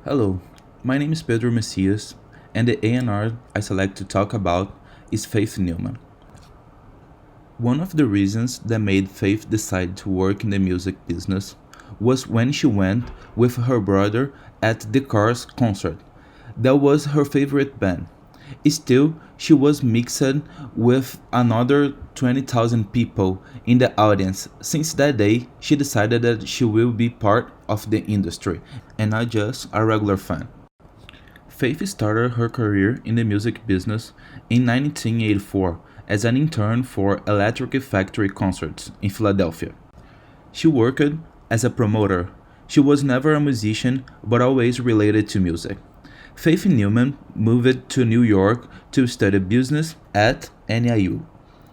Hello, my name is Pedro Messias, and the A&R I select to talk about is Faith Newman. One of the reasons that made Faith decide to work in the music business was when she went with her brother at the Cars concert. That was her favorite band. Still, she was mixed with another 20,000 people in the audience. Since that day, she decided that she will be part of the industry and not just a regular fan. Faith started her career in the music business in 1984 as an intern for Electric Factory Concerts in Philadelphia. She worked as a promoter. She was never a musician but always related to music. Faith Newman moved to New York to study business at NIU.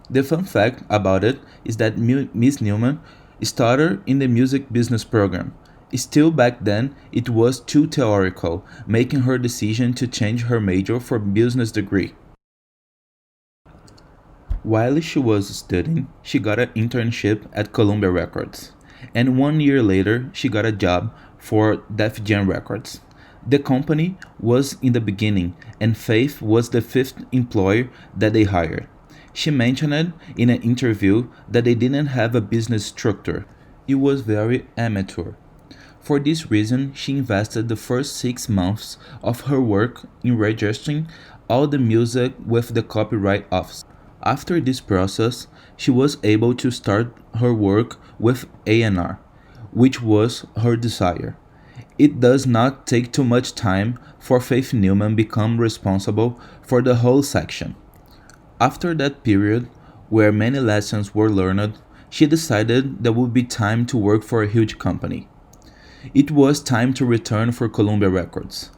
The fun fact about it is that Miss Newman started in the music business program. Still back then, it was too theoretical, making her decision to change her major for business degree. While she was studying, she got an internship at Columbia Records, and 1 year later, she got a job for Def Jam Records. The company was in the beginning, and Faith was the fifth employer that they hired. She mentioned in an interview that they didn't have a business structure. It was very amateur. For this reason, she invested the first 6 months of her work in registering all the music with the Copyright Office. After this process, she was able to start her work with A&R, which was her desire. It does not take too much time for Faith Newman become responsible for the whole section. After that period, where many lessons were learned, she decided there would be time to work for a huge company. It was time to return for Columbia Records.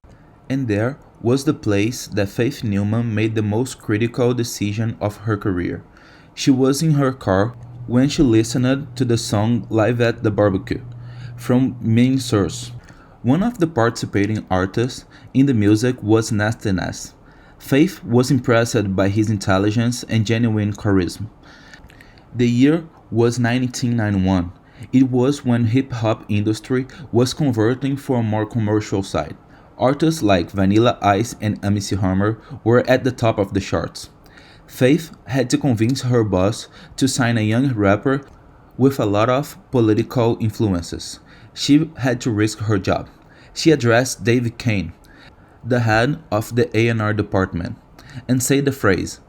And there was the place that Faith Newman made the most critical decision of her career. She was in her car when she listened to the song Live at the Barbecue from Main Source. One of the participating artists in the music was Nasty Nas. Faith was impressed by his intelligence and genuine charisma. The year was 1991. It was when hip-hop industry was converting for a more commercial side. Artists like Vanilla Ice and MC Hammer were at the top of the charts. Faith had to convince her boss to sign a young rapper with a lot of political influences. She had to risk her job. She addressed Dave Kane, the head of the A&R department, and said the phrase,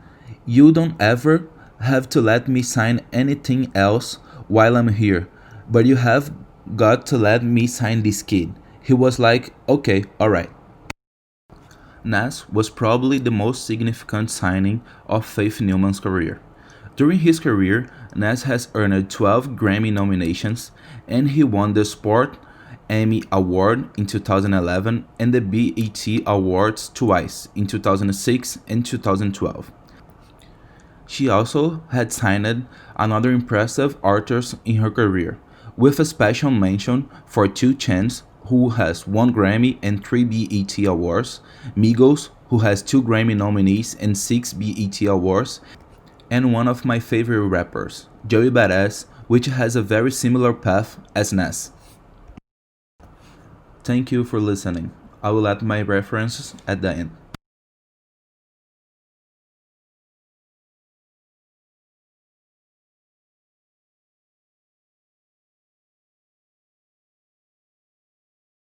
"You don't ever have to let me sign anything else while I'm here, but you have got to let me sign this kid." He was like, "Okay, alright." Nas was probably the most significant signing of Faith Newman's career. During his career, Nas has earned 12 Grammy nominations, and he won the Sport Emmy Award in 2011 and the BET Awards twice in 2006 and 2012. She also had signed another impressive artist in her career, with a special mention for 2 Chainz, who has 1 Grammy and 3 BET Awards, Migos, who has 2 Grammy nominees and 6 BET Awards, and one of my favorite rappers, Joey Badass, which has a very similar path as Nas. Thank you for listening. I will add my references at the end.